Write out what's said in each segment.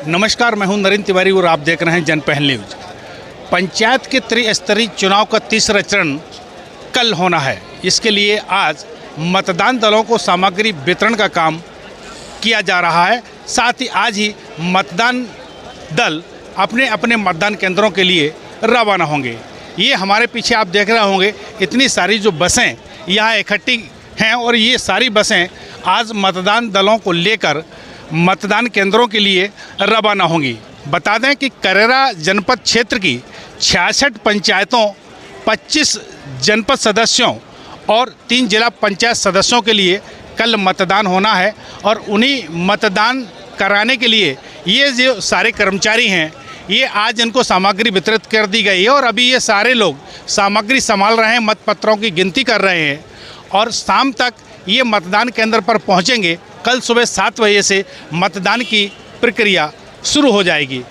नमस्कार, मैं हूं नरेंद्र तिवारी और आप देख रहे हैं जनपहल न्यूज। पंचायत के त्रिस्तरीय चुनाव का तीसरा चरण कल होना है। इसके लिए आज मतदान दलों को सामग्री वितरण का काम किया जा रहा है। साथ ही आज ही मतदान दल अपने अपने मतदान केंद्रों के लिए रवाना होंगे। ये हमारे पीछे आप देख रहे होंगे, इतनी सारी जो बसें यहाँ इकट्ठी हैं और ये सारी बसें आज मतदान दलों को लेकर मतदान केंद्रों के लिए रवाना होंगी। बता दें कि करेरा जनपद क्षेत्र की 66 पंचायतों, 25 जनपद सदस्यों और 3 जिला पंचायत सदस्यों के लिए कल मतदान होना है और उन्हीं मतदान कराने के लिए ये जो सारे कर्मचारी हैं, ये आज इनको सामग्री वितरित कर दी गई है और अभी ये सारे लोग सामग्री संभाल रहे हैं, मतपत्रों की गिनती कर रहे हैं और शाम तक ये मतदान केंद्र पर पहुंचेंगे। कल सुबह 7 बजे से मतदान की प्रक्रिया शुरू हो जाएगी।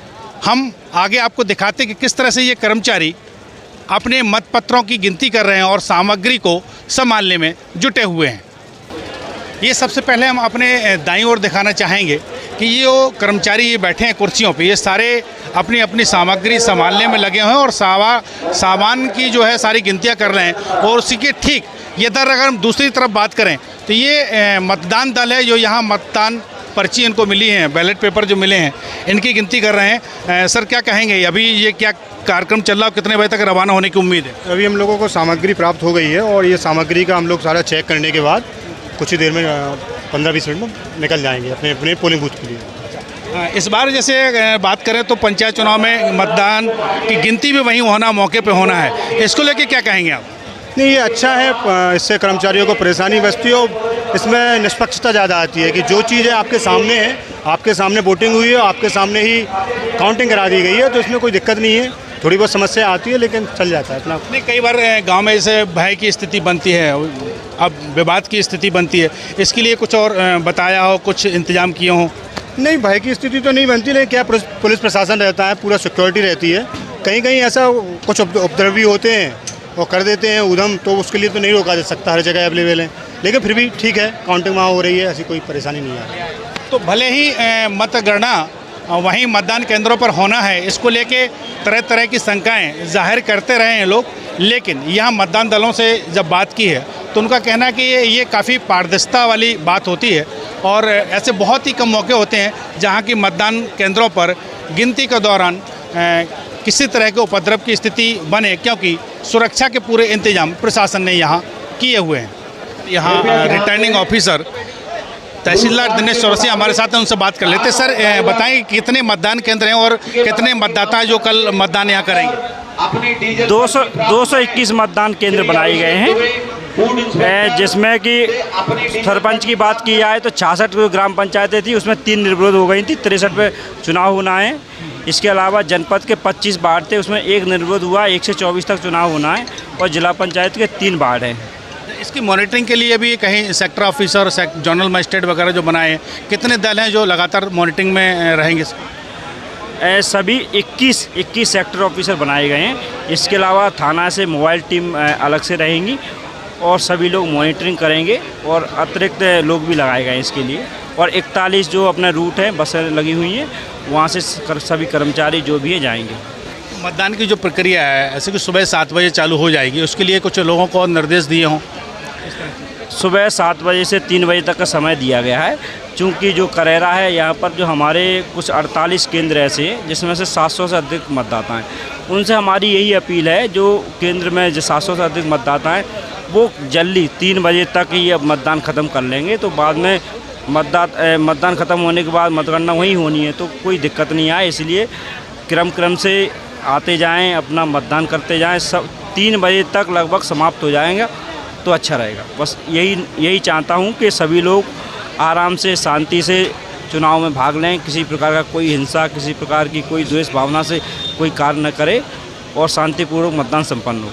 हम आगे आपको दिखाते कि किस तरह से ये कर्मचारी अपने मतपत्रों की गिनती कर रहे हैं और सामग्री को संभालने में जुटे हुए हैं। ये सबसे पहले हम अपने दाईं ओर दिखाना चाहेंगे कि ये वो कर्मचारी ये बैठे हैं कुर्सियों पे, ये सारे अपनी अपनी सामग्री संभालने में लगे हुए हैं और सामान की जो है सारी गिनतियाँ कर रहे हैं। और उसी के ठीक इधर अगर हम दूसरी तरफ बात करें तो ये मतदान दल है जो यहाँ मतदान पर्ची इनको मिली है, बैलेट पेपर जो मिले हैं, इनकी गिनती कर रहे हैं। सर क्या कहेंगे, अभी ये क्या कार्यक्रम चल रहा है, कितने बजे तक रवाना होने की उम्मीद है? अभी हम लोगों को सामग्री प्राप्त हो गई है और ये सामग्री का हम लोग सारा चेक करने के बाद कुछ ही देर में 15-20 मिनट में निकल जाएंगे अपने अपने पोलिंग बूथ के लिए। इस बार जैसे बात करें तो पंचायत चुनाव में मतदान की गिनती भी वहीं होना, मौके पे होना है, इसको लेके क्या कहेंगे आप? नहीं, ये अच्छा है, इससे कर्मचारियों को परेशानी बचती है और इसमें निष्पक्षता ज़्यादा आती है कि जो चीज़ें आपके सामने है, आपके सामने वोटिंग हुई है, आपके सामने ही काउंटिंग करा दी गई है, तो इसमें कोई दिक्कत नहीं है। थोड़ी बहुत समस्या आती है लेकिन चल जाता है इतना। नहीं, कई बार गांव में ऐसे भय की स्थिति बनती है, अब विवाद की स्थिति बनती है, इसके लिए कुछ और बताया हो, कुछ इंतजाम किए हों? नहीं, भय की स्थिति तो नहीं बनती, लेकिन क्या पुलिस प्रशासन रहता है, पूरा सिक्योरिटी रहती है। कहीं कहीं ऐसा कुछ उपद्रवी होते हैं और कर देते हैं उधम, तो उसके लिए तो नहीं रोका जा सकता, हर जगह अवेलेबल है, लेकिन फिर भी ठीक है, काउंटिंग वहाँ हो रही है, ऐसी कोई परेशानी नहीं आ रही। तो भले ही मतगणना वहीं मतदान केंद्रों पर होना है, इसको लेके तरह तरह की शंकाएं जाहिर करते रहे हैं लोग, लेकिन यहाँ मतदान दलों से जब बात की है तो उनका कहना है कि ये काफ़ी पारदर्शिता वाली बात होती है और ऐसे बहुत ही कम मौके होते हैं जहाँ की मतदान केंद्रों पर गिनती के दौरान किसी तरह के उपद्रव की स्थिति बने, क्योंकि सुरक्षा के पूरे इंतजाम प्रशासन ने यहाँ किए हुए हैं। यहाँ रिटर्निंग ऑफिसर तहसीलदार दिनेश चौरसिया हमारे साथ हैं, उनसे बात कर लेते हैं। सर बताएं कितने मतदान केंद्र हैं और कितने मतदाता जो कल मतदान यहाँ करेंगे? 221 मतदान केंद्र बनाए गए हैं, जिसमें कि सरपंच की बात की जाए तो 66 ग्राम पंचायतें थी, उसमें 3 निर्विरोध हो गई थी, 63 पे चुनाव होना है। इसके अलावा जनपद के 25 वार्ड थे, उसमें 1 निर्विरोध हुआ, 1 से 24 तक चुनाव होना है और जिला पंचायत के 3 वार्ड हैं। इसकी मॉनिटरिंग के लिए भी कहीं सेक्टर ऑफिसर, जोनल मजिस्ट्रेट वगैरह जो बनाए हैं, कितने दल हैं जो लगातार मॉनिटरिंग में रहेंगे? सभी 21 सेक्टर ऑफिसर बनाए गए हैं। इसके अलावा थाना से मोबाइल टीम अलग से रहेंगी और सभी लोग मॉनिटरिंग करेंगे और अतिरिक्त लोग भी लगाए गए हैं इसके लिए। और 41 जो अपना रूट है, बसें लगी हुई हैं, वहाँ से सभी कर्मचारी जो भी है जाएंगे। मतदान की जो प्रक्रिया है ऐसे कि सुबह 7 बजे चालू हो जाएगी, उसके लिए कुछ लोगों को निर्देश दिए हों? सुबह 7 बजे से 3 बजे तक का समय दिया गया है, चूँकि जो करेरा है यहाँ पर जो हमारे कुछ 48 केंद्र ऐसे हैं जिसमें से 700 से अधिक मतदाता हैं। उनसे हमारी यही अपील है, जो केंद्र में जो 700 से अधिक मतदाता हैं वो जल्दी 3 बजे तक ही अब मतदान ख़त्म कर लेंगे, तो बाद में मतदान ख़त्म होने के बाद मतगणना वहीं होनी है, तो कोई दिक्कत नहीं आए। इसलिए क्रम से आते जाएं, अपना मतदान करते जाएं, सब 3 बजे तक लगभग समाप्त हो जाएगा तो अच्छा रहेगा। बस यही चाहता हूं कि सभी लोग आराम से, शांति से चुनाव में भाग लें, किसी प्रकार का कोई हिंसा, किसी प्रकार की कोई द्वेष भावना से कोई कार्य न करे और शांतिपूर्वक मतदान संपन्न हो।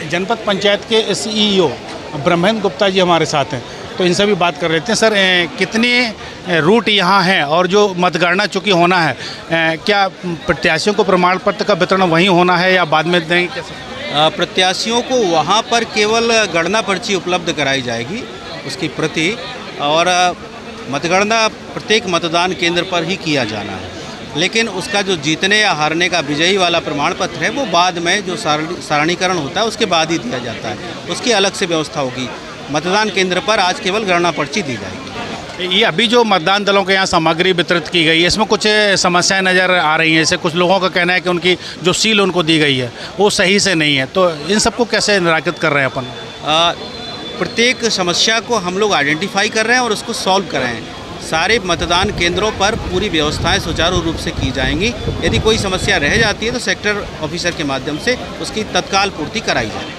जनपद पंचायत के CEO ब्रह्मेंद्र गुप्ता जी हमारे साथ हैं, तो इनसे भी बात कर लेते हैं। सर कितने रूट यहाँ हैं और जो मतगणना चूँकि होना है, क्या प्रत्याशियों को प्रमाण पत्र का वितरण वहीं होना है या बाद में देंगे? प्रत्याशियों को वहाँ पर केवल गणना पर्ची उपलब्ध कराई जाएगी, उसकी प्रति, और मतगणना प्रत्येक मतदान केंद्र पर ही किया जाना है। लेकिन उसका जो जीतने या हारने का विजयी वाला प्रमाण पत्र है वो बाद में जो सारणीकरण होता है उसके बाद ही दिया जाता है, उसकी अलग से व्यवस्था होगी। मतदान केंद्र पर आज केवल गणना पर्ची दी जाएगी। ये अभी जो मतदान दलों के यहाँ सामग्री वितरित की गई है, इसमें कुछ समस्याएं नज़र आ रही हैं। जैसे कुछ लोगों का कहना है कि उनकी जो सील उनको दी गई है वो सही से नहीं है, तो इन सबको कैसे निराकृत कर रहे हैं अपन? प्रत्येक समस्या को हम लोग आइडेंटिफाई कर रहे हैं और उसको सॉल्व कर रहे हैं। सारे मतदान केंद्रों पर पूरी व्यवस्थाएं सुचारू रूप से की जाएंगी। यदि कोई समस्या रह जाती है तो सेक्टर ऑफिसर के माध्यम से उसकी तत्काल पूर्ति कराई जाएगी।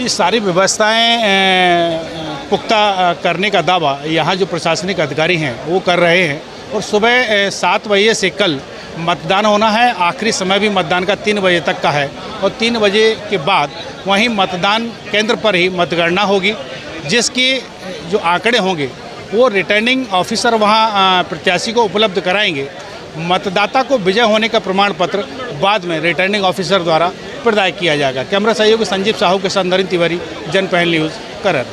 ये सारी व्यवस्थाएं पुख्ता करने का दावा यहाँ जो प्रशासनिक अधिकारी हैं वो कर रहे हैं। और सुबह 7 बजे से कल मतदान होना है। आखिरी समय भी मतदान का 3 बजे तक का है और 3 बजे के बाद वहीं मतदान केंद्र पर ही मतगणना होगी, जिसके जो आंकड़े होंगे वो रिटर्निंग ऑफिसर वहां प्रत्याशी को उपलब्ध कराएंगे। मतदाता को विजय होने का प्रमाण पत्र बाद में रिटर्निंग ऑफिसर द्वारा प्रदान किया जाएगा। कैमरा सहयोगी संजीव साहू के साथ नरेंद्र तिवारी, जनपहल न्यूज़, करर।